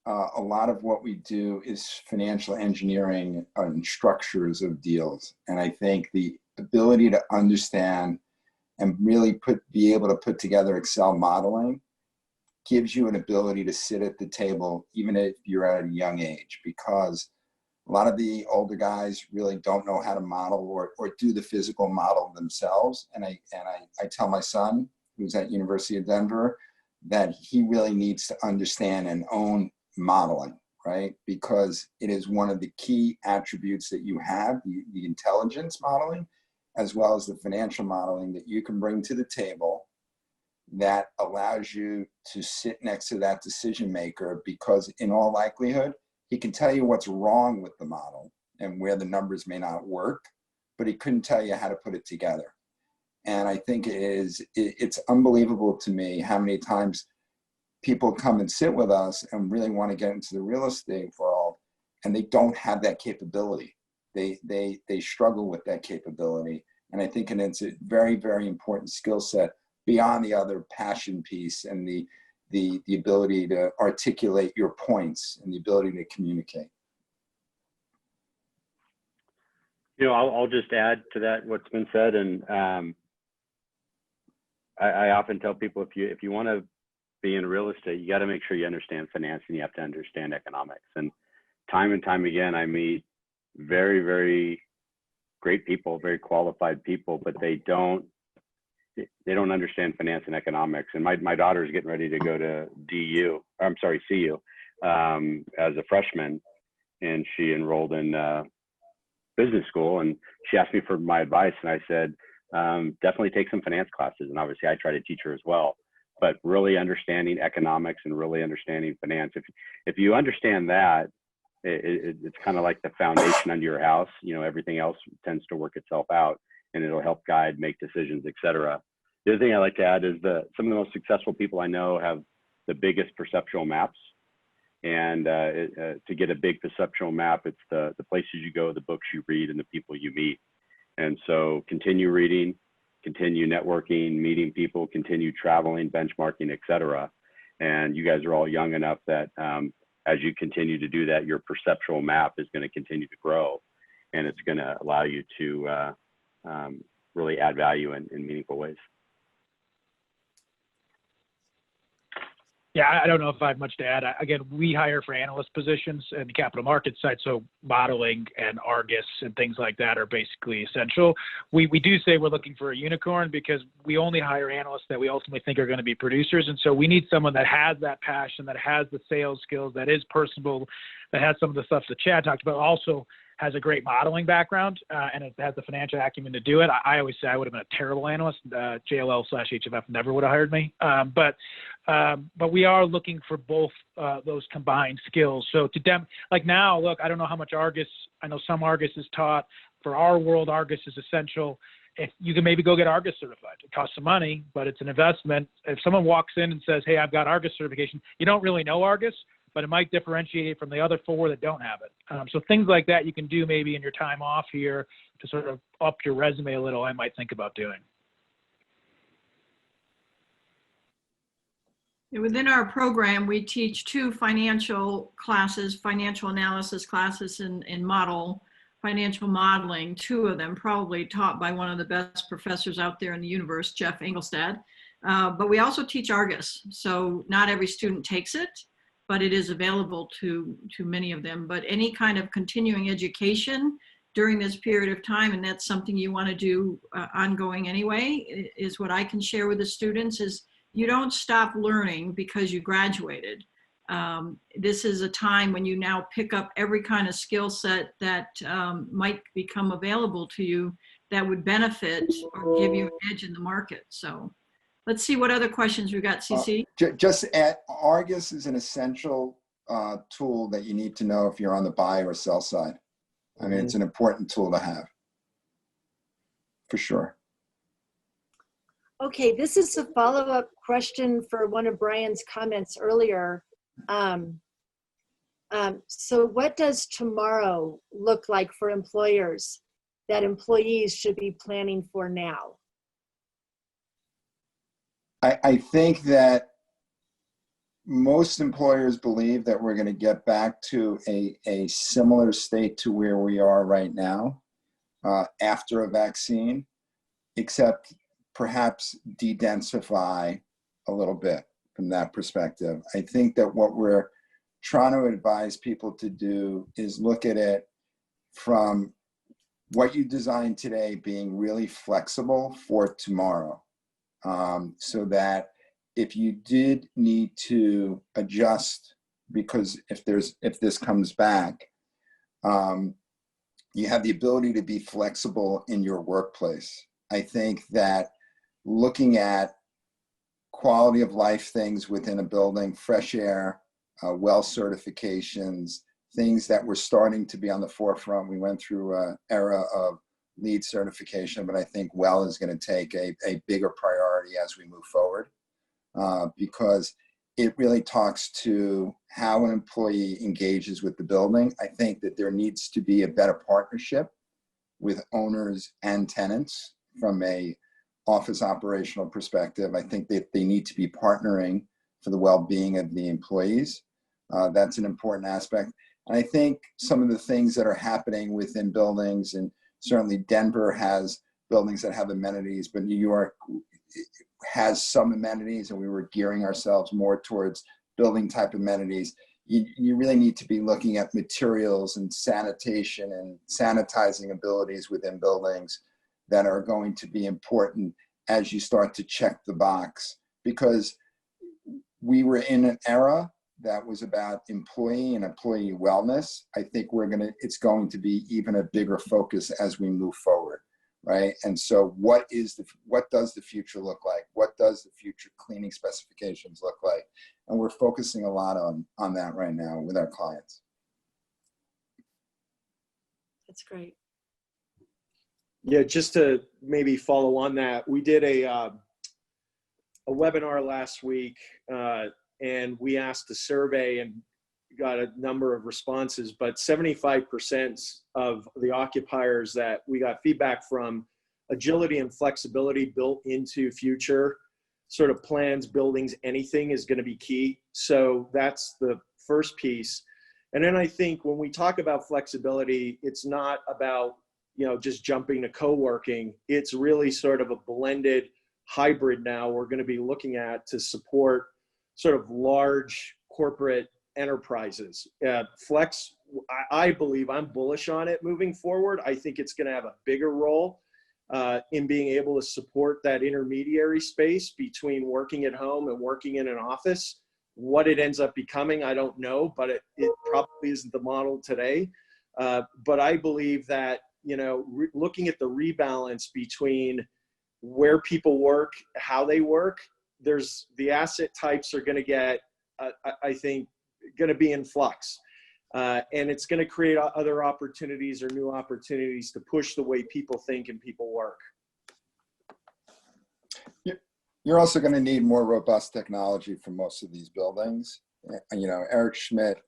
a lot of what we do is financial engineering and structures of deals. And I think the ability to understand and really be able to put together Excel modeling gives you an ability to sit at the table, even if you're at a young age, because a lot of the older guys really don't know how to model or do the physical model themselves. And I tell my son, who's at University of Denver, that he really needs to understand and own modeling, right? Because it is one of the key attributes that you have, the intelligence modeling, as well as the financial modeling that you can bring to the table that allows you to sit next to that decision maker, because in all likelihood, He can tell you what's wrong with the model and where the numbers may not work, but he couldn't tell you how to put it together. And I think it's unbelievable to me how many times people come and sit with us and really want to get into the real estate world, and they don't have that capability. They struggle with that capability. And I think it's a very, very important skill set beyond the other passion piece and the ability to articulate your points and the ability to communicate. You know, I'll just add to that what's been said, and I often tell people if you want to be in real estate, you got to make sure you understand finance and you have to understand economics. And time again, I meet very, very great people, very qualified people, but they don't understand finance and economics. And my daughter's getting ready to go to CU as a freshman, and she enrolled in business school, and she asked me for my advice, and I said, definitely take some finance classes. And obviously I try to teach her as well, but really understanding economics and really understanding finance. If you understand that, it's kind of like the foundation under your house. You know, everything else tends to work itself out, and it'll help guide, make decisions, etc. The other thing I like to add is some of the most successful people I know have the biggest perceptual maps. And to get a big perceptual map, it's the places you go, the books you read, and the people you meet. And so continue reading, continue networking, meeting people, continue traveling, benchmarking, etc. And you guys are all young enough that as you continue to do that, your perceptual map is going to continue to grow, and it's going to allow you to really add value in meaningful ways. Yeah, I don't know if I have much to add. Again, we hire for analyst positions in the capital market side, so modeling and Argus and things like that are basically essential. We do say we're looking for a unicorn because we only hire analysts that we ultimately think are going to be producers, and so we need someone that has that passion, that has the sales skills, that is personable, that has some of the stuff that Chad talked about, also has a great modeling background, and it has the financial acumen to do it. I always say I would have been a terrible analyst. JLL/HFF never would have hired me. But we are looking for both those combined skills. So like now, look, I don't know how much Argus, I know some Argus is taught. For our world, Argus is essential. If you can maybe go get Argus certified. It costs some money, but it's an investment. If someone walks in and says, hey, I've got Argus certification, you don't really know Argus, but it might differentiate it from the other 4 that don't have it. So things like that you can do maybe in your time off here to sort of up your resume a little, I might think about doing. Within our program, we teach 2 financial classes, financial analysis classes and financial modeling, 2 of them probably taught by one of the best professors out there in the universe, Jeff Engelstad. But we also teach Argus. So not every student takes it, but it is available to many of them. But any kind of continuing education during this period of time, and that's something you want to do ongoing anyway, is what I can share with the students is you don't stop learning because you graduated. This is a time when you now pick up every kind of skill set that might become available to you that would benefit or give you an edge in the market. So let's see what other questions we've got, CC. Just add, Argus is an essential tool that you need to know if you're on the buy or sell side. I mean, it's an important tool to have, for sure. Okay, this is a follow-up question for one of Brian's comments earlier. So what does tomorrow look like for employers that employees should be planning for now? I think that most employers believe that we're going to get back to a similar state to where we are right now after a vaccine, except perhaps de-densify a little bit from that perspective. I think that what we're trying to advise people to do is look at it from what you design today being really flexible for tomorrow. So that if you did need to adjust, because if this comes back, you have the ability to be flexible in your workplace. I think that looking at quality of life things within a building, fresh air, well certifications, things that were starting to be on the forefront. We went through an era of LEED certification, but I think WELL is going to take a bigger priority as we move forward, because it really talks to how an employee engages with the building. I think that there needs to be a better partnership with owners and tenants from a office operational perspective. I think that they need to be partnering for the well-being of the employees. That's an important aspect. And I think some of the things that are happening within buildings, and certainly Denver has buildings that have amenities, but New York has some amenities, and we were gearing ourselves more towards building type amenities. You really need to be looking at materials and sanitation and sanitizing abilities within buildings that are going to be important as you start to check the box, because we were in an era that was about employee and employee wellness. I think it's going to be even a bigger focus as we move forward, right? And so what does the future look like? What does the future cleaning specifications look like? And we're focusing a lot on that right now with our clients. That's great. Yeah, just to maybe follow on that, we did a webinar last week, and we asked a survey and got a number of responses, but 75% of the occupiers that we got feedback from, agility and flexibility built into future sort of plans, buildings, anything is going to be key. So that's the first piece. And then I think when we talk about flexibility, it's not about, just jumping to co-working. It's really sort of a blended hybrid now we're going to be looking at to support sort of large corporate enterprises. Flex, I believe, I'm bullish on it moving forward. I think it's going to have a bigger role in being able to support that intermediary space between working at home and working in an office. What it ends up becoming, I don't know, but it probably isn't the model today. But I believe that, looking at the rebalance between where people work, how they work, there's the asset types are going to get, I think, going to be in flux. And it's going to create other opportunities or new opportunities to push the way people think and people work. You're also going to need more robust technology for most of these buildings. Eric Schmidt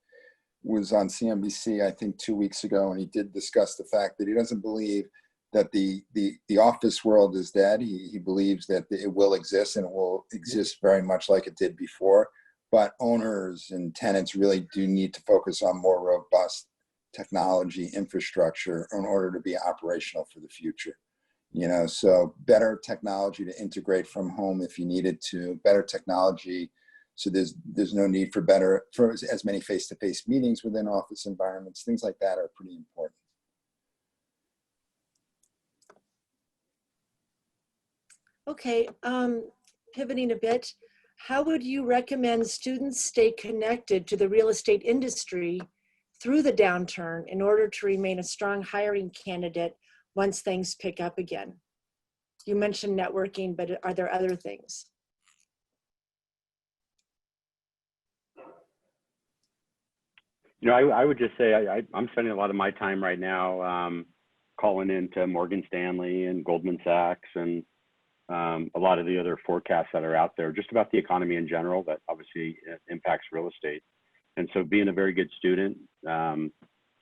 was on CNBC, I think 2 weeks ago, and he did discuss the fact that he doesn't believe that the office world is dead. He believes that it will exist, and it will exist very much like it did before. But owners and tenants really do need to focus on more robust technology infrastructure in order to be operational for the future. So better technology to integrate from home if you needed to, better technology so there's no need for as many face-to-face meetings within office environments. Things like that are pretty important. Okay, pivoting a bit, how would you recommend students stay connected to the real estate industry through the downturn in order to remain a strong hiring candidate once things pick up again? You mentioned networking, but are there other things? I would just say I'm spending a lot of my time right now calling into Morgan Stanley and Goldman Sachs and a lot of the other forecasts that are out there, just about the economy in general that obviously impacts real estate. And so being a very good student,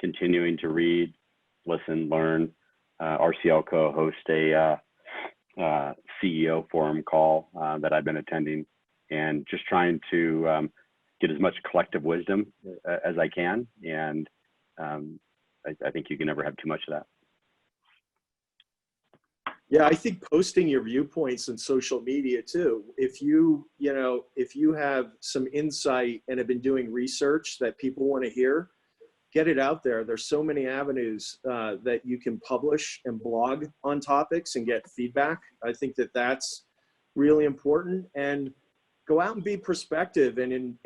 continuing to read, listen, learn. RCL co-host a CEO forum call that I've been attending, and just trying to get as much collective wisdom as I can. And I think you can never have too much of that. Yeah, I think posting your viewpoints on social media too. If you have some insight and have been doing research that people want to hear, get it out there. There's so many avenues that you can publish and blog on topics and get feedback. I think that that's really important. And go out and be prospective and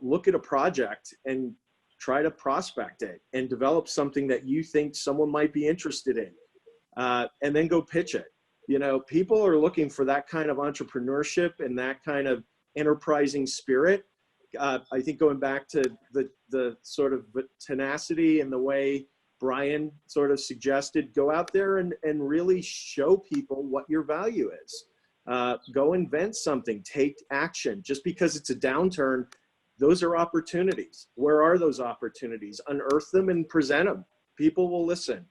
look at a project and try to prospect it and develop something that you think someone might be interested in. And then go pitch it. People are looking for that kind of entrepreneurship and that kind of enterprising spirit. I think going back to the sort of tenacity and the way Brian sort of suggested, go out there and really show people what your value is. Go invent something, take action. Just because it's a downturn, those are opportunities. Where are those opportunities? Unearth them and present them. People will listen.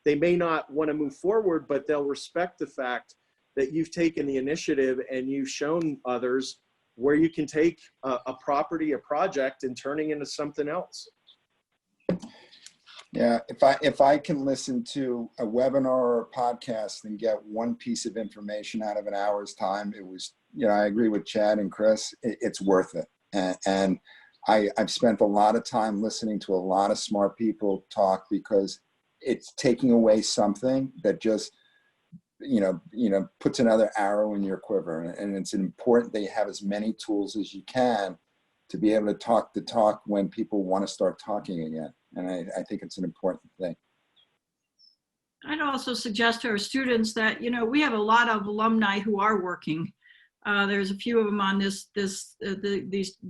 They may not want to move forward, but they'll respect the fact that you've taken the initiative and you've shown others where you can take a property, a project, and turning into something else. Yeah, if I can listen to a webinar or a podcast and get one piece of information out of an hour's time, it was, I agree with Chad and Chris, it's worth it. And I've spent a lot of time listening to a lot of smart people talk, because it's taking away something that just, puts another arrow in your quiver. And it's important that you have as many tools as you can to be able to talk the talk when people want to start talking again. And I think it's an important thing. I'd also suggest to our students that, we have a lot of alumni who are working. There's a few of them on these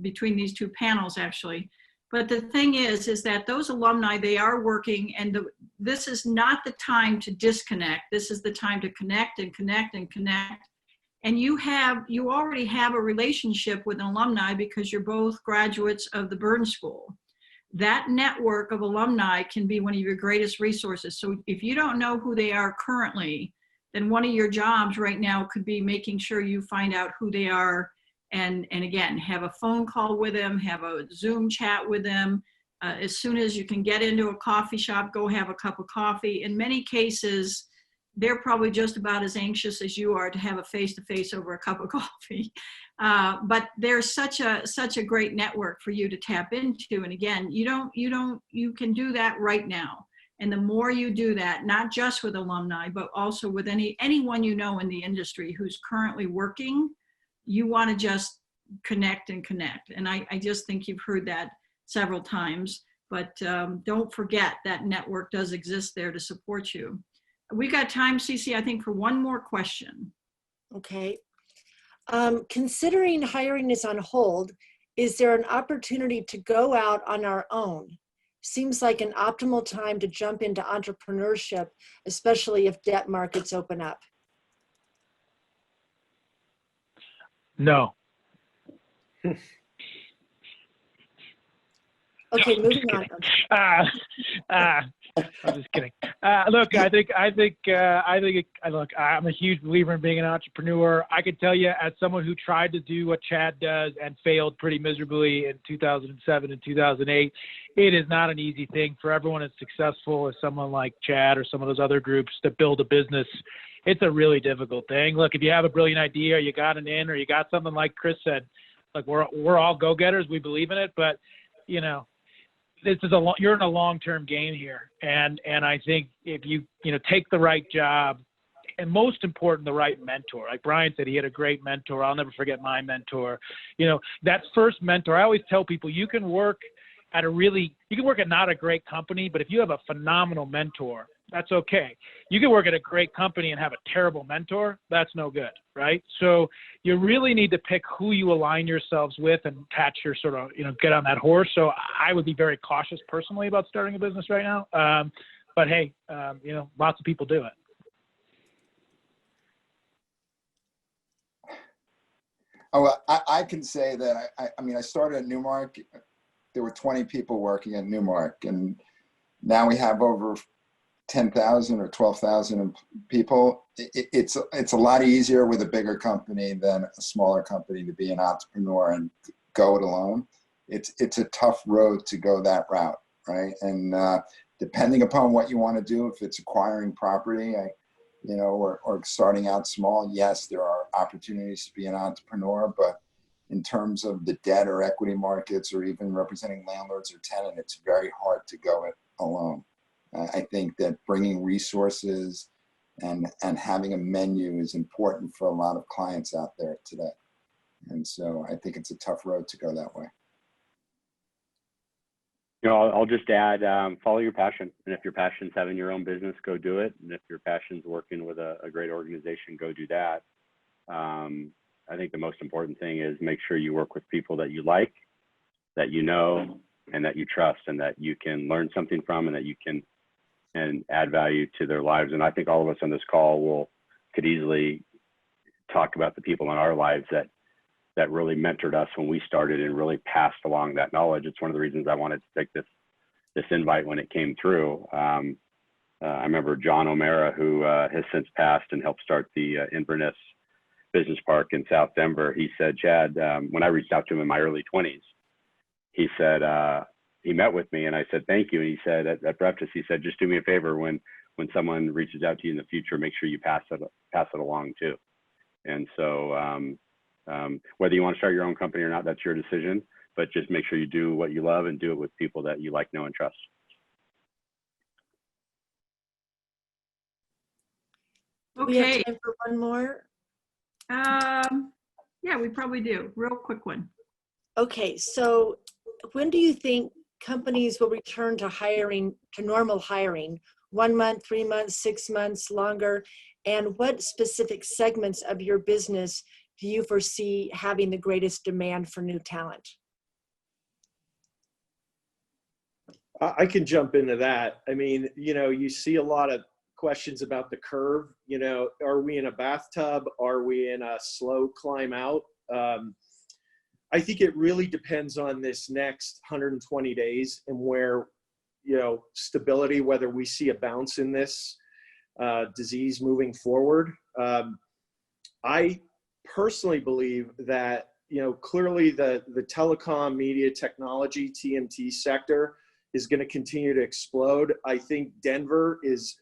between these two panels, actually. But the thing is that those alumni, they are working, and this is not the time to disconnect. This is the time to connect and connect and connect. And you already have a relationship with an alumni because you're both graduates of the Burns School. That network of alumni can be one of your greatest resources. So if you don't know who they are currently, then one of your jobs right now could be making sure you find out who they are, and again, have a phone call with them, have a Zoom chat with them. As soon as you can get into a coffee shop, go have a cup of coffee. In many cases, they're probably just about as anxious as you are to have a face-to-face over a cup of coffee. But there's such a great network for you to tap into. And again, you can do that right now. And the more you do that, not just with alumni, but also with anyone in the industry who's currently working, you want to just connect and connect. And I just think you've heard that several times, but don't forget that network does exist there to support you. We got time, Cece, I think, for one more question. Okay. Considering hiring is on hold, is there an opportunity to go out on our own? Seems like an optimal time to jump into entrepreneurship, especially if debt markets open up. No. Okay, moving on. I'm just kidding. Look, look, I'm a huge believer in being an entrepreneur. I can tell you, as someone who tried to do what Chad does and failed pretty miserably in 2007 and 2008, it is not an easy thing for everyone as successful as someone like Chad or some of those other groups to build a business. It's a really difficult thing. Look, if you have a brilliant idea, or you got an in, or you got something like Chris said, like we're all go-getters. We believe in it, but this is you're in a long-term game here. And I think if you take the right job, and most important, the right mentor. Like Brian said, he had a great mentor. I'll never forget my mentor. That first mentor, I always tell people, you can work at not a great company, but if you have a phenomenal mentor, that's okay. You can work at a great company and have a terrible mentor. That's no good, right? So you really need to pick who you align yourselves with and attach your sort of, get on that horse. So I would be very cautious personally about starting a business right now. But hey, lots of people do it. Oh, well, I can say that I started at Newmark. There were 20 people working at Newmark, and now we have over 10,000 or 12,000 people. It's a lot easier with a bigger company than a smaller company to be an entrepreneur and go it alone. It's a tough road to go that route, right? And depending upon what you want to do, if it's acquiring property, or starting out small, yes, there are opportunities to be an entrepreneur, but in terms of the debt or equity markets, or even representing landlords or tenant, it's very hard to go it alone. I think that bringing resources and having a menu is important for a lot of clients out there today. And so I think it's a tough road to go that way. I'll just add, follow your passion. And if your passion's having your own business, go do it. And if your passion's working with a great organization, go do that. I think the most important thing is make sure you work with people that you like that you know and that you trust and that you can learn something from and that you can and add value to their lives. And I think all of us on this call could easily talk about the people in our lives that really mentored us when we started and really passed along that knowledge. It's one of the reasons I wanted to take this invite when it came through. I remember John O'Mara, who has since passed and helped start the Inverness Business Park in South Denver. He said, Chad, when I reached out to him in my early 20s, he said, he met with me and I said, thank you. And he said at breakfast, he said, just do me a favor when someone reaches out to you in the future, make sure you pass it along too. And so whether you want to start your own company or not, that's your decision, but just make sure you do what you love and do it with people that you like, know, and trust. We have Okay. time for one more. Yeah, we probably do. Real quick one. Okay, so when do you think companies will return to hiring, to normal hiring? 1 month, 3 months, 6 months, longer? And what specific segments of your business do you foresee having the greatest demand for new talent? I can jump into that. I mean, you see a lot of questions about the curve. Are we in a bathtub? Are we in a slow climb out? I think it really depends on this next 120 days and where, stability, whether we see a bounce in this disease moving forward. I personally believe that, clearly the telecom, media, technology, TMT sector is going to continue to explode. I think Denver is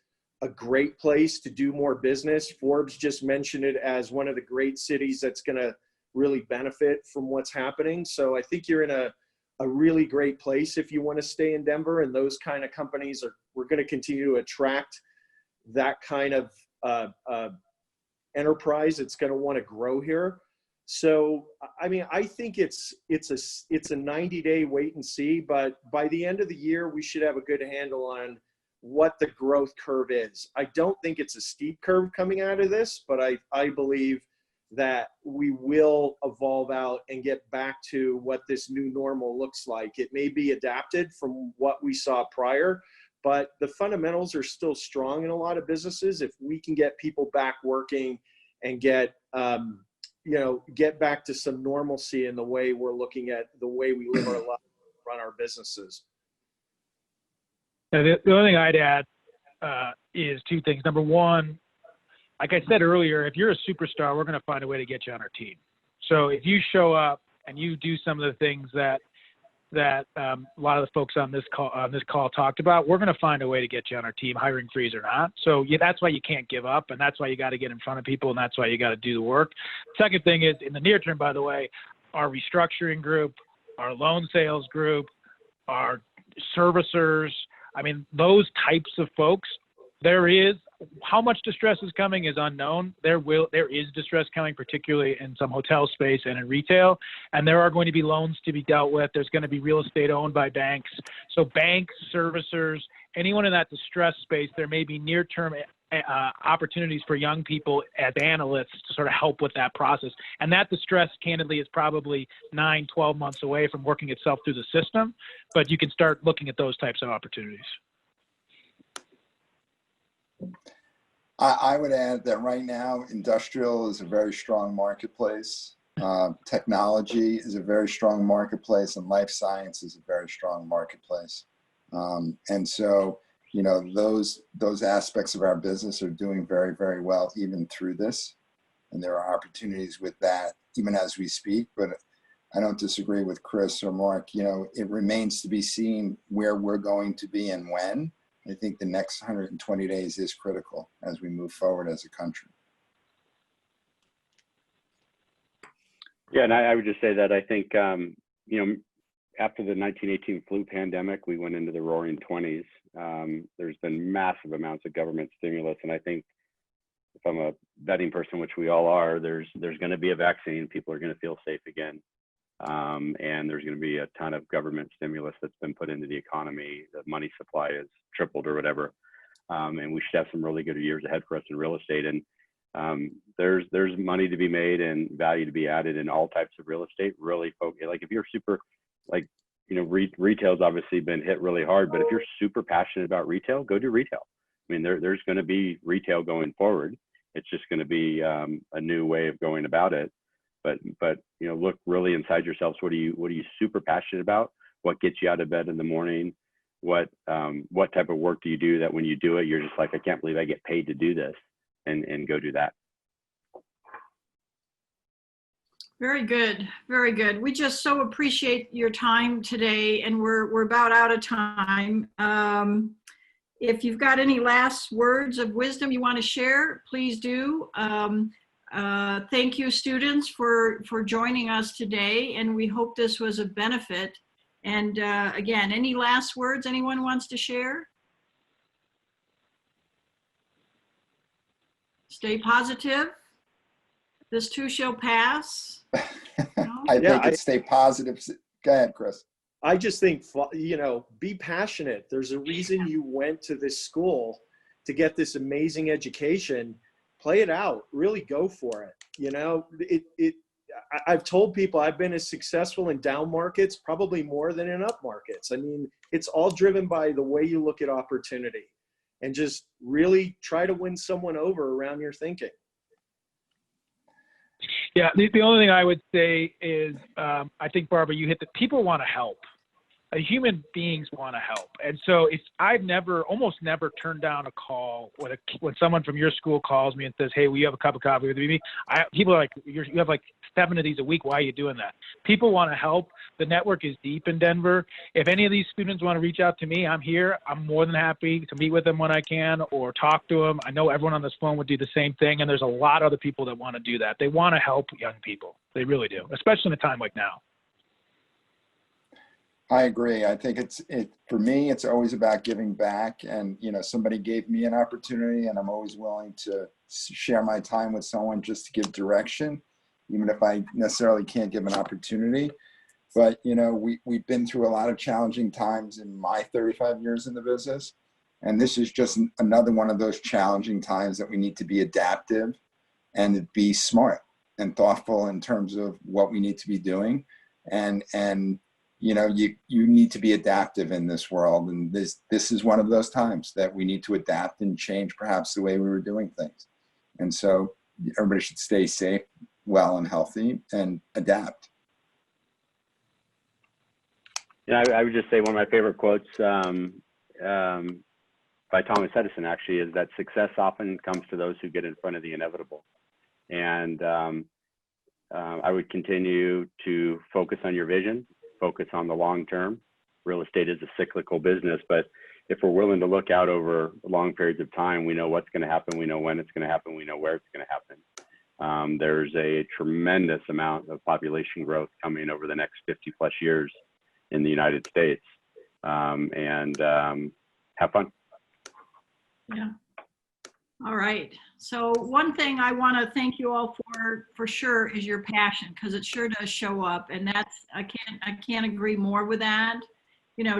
a great place to do more business. Forbes just mentioned it as one of the great cities that's going to really benefit from what's happening. So I think you're in a really great place if you want to stay in Denver, and those kind of companies we're going to continue to attract that kind of enterprise that's going to want to grow here. So, I mean, I think it's a 90-day wait and see, but by the end of the year, we should have a good handle on what the growth curve is. I don't think it's a steep curve coming out of this, but I believe that we will evolve out and get back to what this new normal looks like. It may be adapted from what we saw prior, but the fundamentals are still strong in a lot of businesses. If we can get people back working and get back to some normalcy in the way we're looking at the way we live our lives, run our businesses. And the only thing I'd add is two things. Number one, like I said earlier, if you're a superstar, we're going to find a way to get you on our team. So if you show up and you do some of the things that a lot of the folks on this call talked about, we're going to find a way to get you on our team, hiring freeze or not. So that's why you can't give up, and that's why you got to get in front of people, and that's why you got to do the work. Second thing is, in the near term, by the way, our restructuring group, our loan sales group, our servicers, I mean, those types of folks, how much distress is coming is unknown. There is distress coming, particularly in some hotel space and in retail, and there are going to be loans to be dealt with. There's going to be real estate owned by banks. So banks, servicers, anyone in that distress space, there may be near-term opportunities for young people as analysts to sort of help with that process. And that distress, candidly, is probably 9-12 months away from working itself through the system, but you can start looking at those types of opportunities. I would add that right now, industrial is a very strong marketplace. Technology is a very strong marketplace, and life science is a very strong marketplace. And so, those aspects of our business are doing very, very well, even through this. And there are opportunities with that, even as we speak. But I don't disagree with Chris or Mark. It remains to be seen where we're going to be and when. I think the next 120 days is critical as we move forward as a country. Yeah, and I would just say that I think, after the 1918 flu pandemic, we went into the roaring 20s. There's been massive amounts of government stimulus. And I think if I'm a betting person, which we all are, there's going to be a vaccine. People are going to feel safe again. And there's going to be a ton of government stimulus that's been put into the economy. The money supply has tripled or whatever. And we should have some really good years ahead for us in real estate. And there's money to be made and value to be added in all types of real estate. Really focus, like if you're super like, retail's obviously been hit really hard, but if you're super passionate about retail, go do retail. I mean, there's going to be retail going forward. It's just going to be a new way of going about it. But look really inside yourselves. What are you super passionate about? What gets you out of bed in the morning? What type of work do you do that when you do it, you're just like, I can't believe I get paid to do this, and go do that. Very good. Very good. We just so appreciate your time today, and we're about out of time. If you've got any last words of wisdom you want to share, please do. Thank you, students, for joining us today, and we hope this was a benefit. And again, any last words anyone wants to share? Stay positive. This too shall pass. No? I Yeah, think it's stay positive. Go ahead, Chris. I just think, be passionate. There's a reason you went to this school to get this amazing education. Play it out. Really go for it. I've told people I've been as successful in down markets, probably more than in up markets. I mean, it's all driven by the way you look at opportunity, and just really try to win someone over around your thinking. Yeah, the only thing I would say is, I think, Barbara, you hit that people want to help. Human beings want to help. And so I've almost never turned down a call when someone from your school calls me and says, hey, will you have a cup of coffee with me? People are like, you have like 7 of these a week. Why are you doing that? People want to help. The network is deep in Denver. If any of these students want to reach out to me, I'm here. I'm more than happy to meet with them when I can or talk to them. I know everyone on this phone would do the same thing. And there's a lot of other people that want to do that. They want to help young people. They really do, especially in a time like now. I agree. I think for me, it's always about giving back. And, somebody gave me an opportunity, and I'm always willing to share my time with someone just to give direction, even if I necessarily can't give an opportunity. But, we've been through a lot of challenging times in my 35 years in the business. And this is just another one of those challenging times that we need to be adaptive and be smart and thoughtful in terms of what we need to be doing. And you need to be adaptive in this world. And this is one of those times that we need to adapt and change perhaps the way we were doing things. And so everybody should stay safe, well, and healthy, and adapt. Yeah, I would just say one of my favorite quotes by Thomas Edison actually is that success often comes to those who get in front of the inevitable. And I would continue to focus on your vision, focus on the long term. Real estate is a cyclical business, but if we're willing to look out over long periods of time, we know what's going to happen, we know when it's going to happen, we know where it's going to happen. There's a tremendous amount of population growth coming over the next 50 plus years in the United States. And have fun. Yeah. All right. So one thing I want to thank you all for sure is your passion, because it sure does show up, and I can't agree more with that.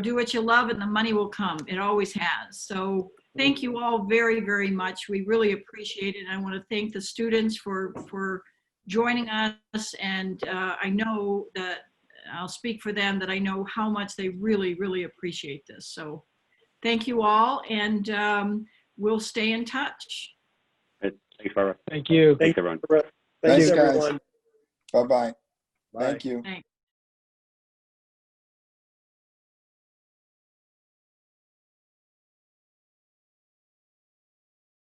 Do what you love and the money will come. It always has. So thank you all very, very much. We really appreciate it. I want to thank the students for joining us, and I know that I'll speak for them that I know how much they really, really appreciate this. So thank you all, and we'll stay in touch. Thanks, Barbara. Thank you. Thanks, everyone. Thanks, Thanks, guys. everyone. Bye-bye. Bye. Thank you. Thanks.